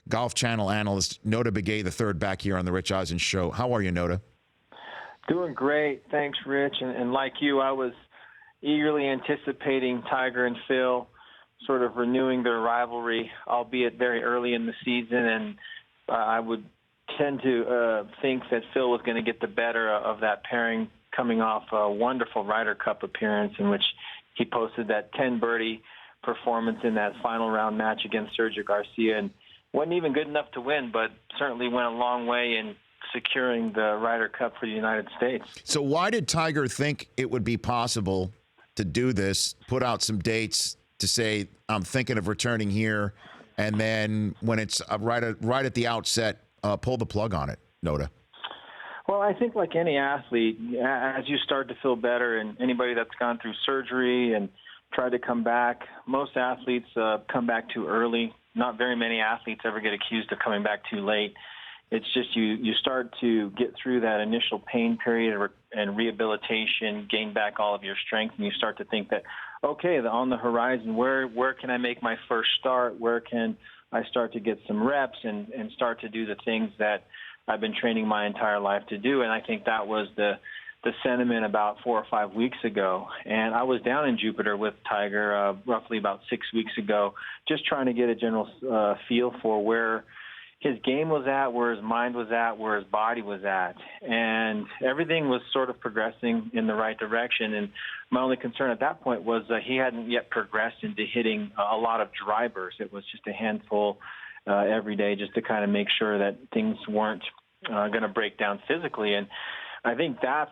Golf Channel Analyst Notah Begay III back here on the Rich Eisen Show. How are you, Notah? Doing great. Thanks, Rich. And like you, I was eagerly anticipating Tiger and Phil sort of renewing their rivalry, albeit very early in the season. And I would tend to think that Phil was going to get the better of that pairing coming off a wonderful Ryder Cup appearance in which he posted that 10 birdie performance in that final round match against Sergio Garcia. And wasn't even good enough to win, but certainly went a long way in securing the Ryder Cup for the United States. So why did Tiger think it would be possible to do this, put out some dates to say, I'm thinking of returning here, and then when it's right at the outset, pull the plug on it, Notah? Well, I think like any athlete, as you start to feel better, and anybody that's gone through surgery and tried to come back, most athletes come back too early. Not very many athletes ever get accused of coming back too late. It's just you start to get through that initial pain period and rehabilitation, gain back all of your strength, and you start to think that, okay, on the horizon, where can I make my first start? Where can I start to get some reps and start to do the things that I've been training my entire life to do? And I think that was the sentiment about 4 or 5 weeks ago. And I was down in Jupiter with Tiger roughly about 6 weeks ago, just trying to get a general feel for where his game was at, where his mind was at, where his body was at. And everything was sort of progressing in the right direction. And my only concern at that point was he hadn't yet progressed into hitting a lot of drivers. It was just a handful every day just to kind of make sure that things weren't going to break down physically. And I think that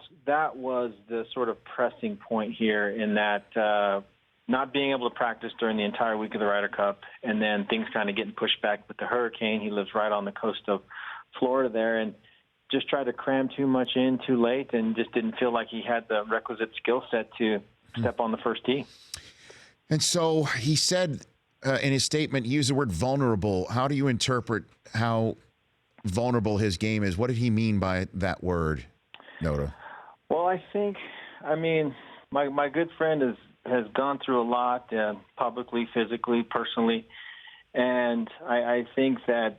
was the sort of pressing point here, in that not being able to practice during the entire week of the Ryder Cup, and then things kind of getting pushed back with the hurricane. He lives right on the coast of Florida there, and just tried to cram too much in too late, and just didn't feel like he had the requisite skill set to step on the first tee. And so he said in his statement, he used the word vulnerable. How do you interpret how vulnerable his game is? What did he mean by that word, Notah? Well, I mean, my good friend has gone through a lot, publicly, physically, personally, and I think that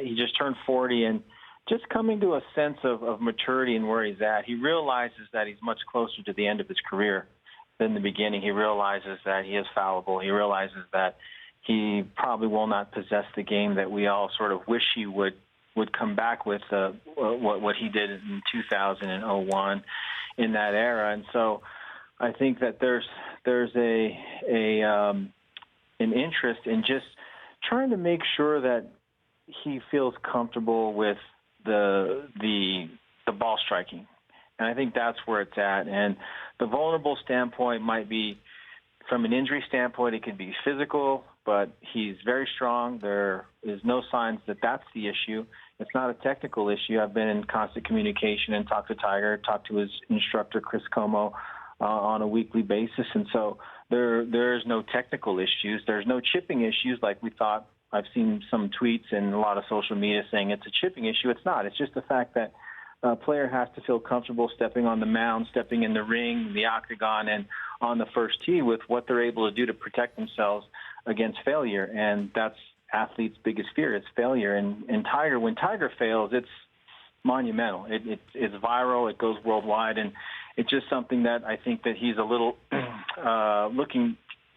he just turned 40 and just coming to a sense of maturity and where he's at. He realizes that he's much closer to the end of his career than the beginning. He realizes that he is fallible. He realizes that he probably will not possess the game that we all sort of wish he would come back with, what he did in 2001 in that era. And so I think that there's an interest in just trying to make sure that he feels comfortable with the ball striking. And I think that's where it's at. And the vulnerable standpoint might be, from an injury standpoint, it could be physical, but he's very strong. There is no signs that that's the issue. It's not a technical issue. I've been in constant communication and talked to Tiger, talked to his instructor, Chris Como, on a weekly basis. And so there's no technical issues. There's no chipping issues like we thought. I've seen some tweets and a lot of social media saying it's a chipping issue. It's not. It's just the fact that a player has to feel comfortable stepping on the mound, stepping in the ring, the octagon, and on the first tee with what they're able to do to protect themselves against failure. And that's athletes' biggest fear, is failure. And Tiger, when Tiger fails, it's monumental. It's viral. It goes worldwide. And it's just something that I think that he's a little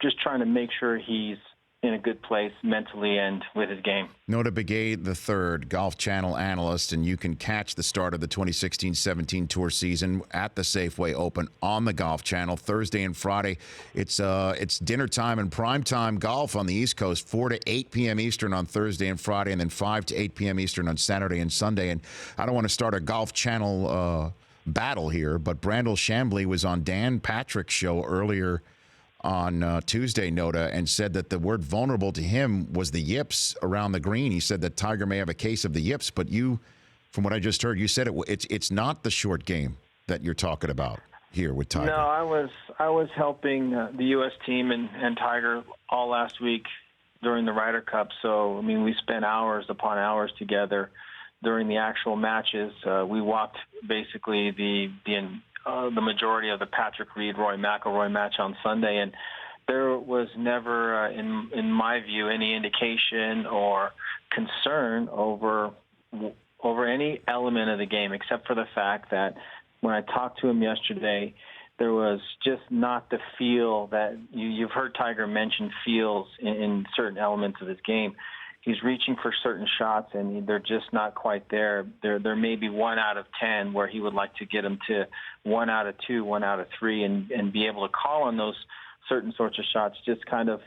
just trying to make sure he's in a good place mentally and with his game. Notah Begay III, Golf Channel analyst, and you can catch the start of the 2016-17 Tour season at the Safeway Open on the Golf Channel Thursday and Friday. It's dinner time and prime time golf on the East Coast, 4 to 8 p.m. Eastern on Thursday and Friday, and then 5 to 8 p.m. Eastern on Saturday and Sunday. And I don't want to start a Golf Channel battle here, but Brandel Chamblee was on Dan Patrick's show earlier on Tuesday, Notah, and said that the word vulnerable to him was the yips around the green. He said that Tiger may have a case of the yips, but you, from what I just heard, you said it's not the short game that you're talking about here with Tiger. No, I was helping the U.S. team and Tiger all last week during the Ryder Cup. So, I mean, we spent hours upon hours together during the actual matches. We walked basically the majority of the Patrick Reed-Roy McIlroy match on Sunday, and there was never, in my view, any indication or concern over any element of the game, except for the fact that when I talked to him yesterday, there was just not the feel that you've heard Tiger mention feels in certain elements of his game. He's reaching for certain shots, and they're just not quite there. There may be 1 out of 10 where he would like to get them to 1 out of 2, 1 out of 3, and be able to call on those certain sorts of shots. Just kind of,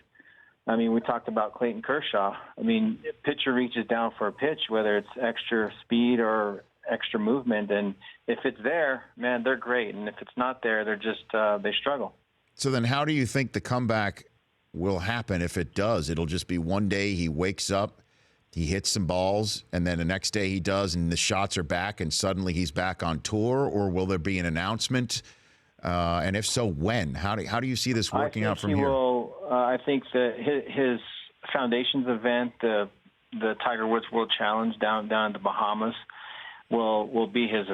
I mean, we talked about Clayton Kershaw. I mean, pitcher reaches down for a pitch, whether it's extra speed or extra movement, and if it's there, man, they're great, and if it's not there, they're just they struggle. So then how do you think the comeback will happen if it does? It'll just be one day he wakes up, he hits some balls, and then the next day he does, and the shots are back, and suddenly he's back on tour? Or will there be an announcement? And if so, when? How do you see this working out from here? I think that his Foundations event, the Tiger Woods World Challenge down in the Bahamas, will be his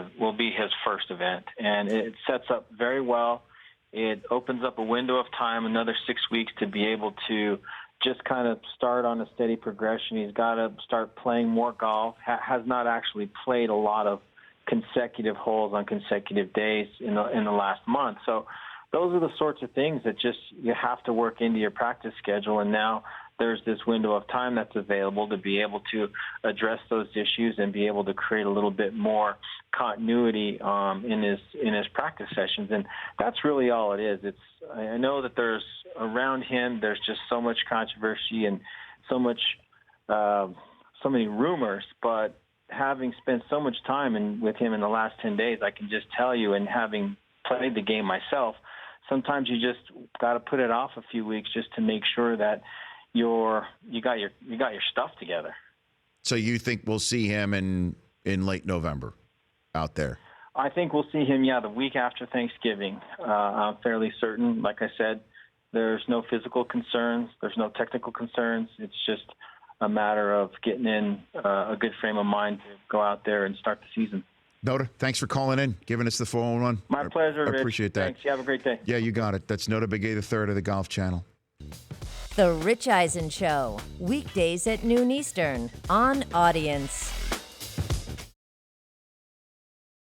first event, and it sets up very well. It opens up a window of time, another 6 weeks, to be able to just kind of start on a steady progression. He's got to start playing more golf. Has not actually played a lot of consecutive holes on consecutive days in the last month. So those are the sorts of things that just you have to work into your practice schedule. And now there's this window of time that's available to be able to address those issues and be able to create a little bit more continuity in his practice sessions. And that's really all it is. I know that there's around him, there's just so much controversy and so many rumors, but having spent so much time with him in the last 10 days, I can just tell you, and having played the game myself, sometimes you just got to put it off a few weeks just to make sure that you got your stuff together. So you think we'll see him in late November out there? I think we'll see him, the week after Thanksgiving. I'm fairly certain. Like I said, there's no physical concerns. There's no technical concerns. It's just a matter of getting in a good frame of mind to go out there and start the season. Notah, thanks for calling in, giving us the 411. My pleasure, Rich. I appreciate that. Thanks. You have a great day. Yeah, you got it. That's Notah Begay III of the Golf Channel. The Rich Eisen Show, weekdays at noon Eastern on Audience.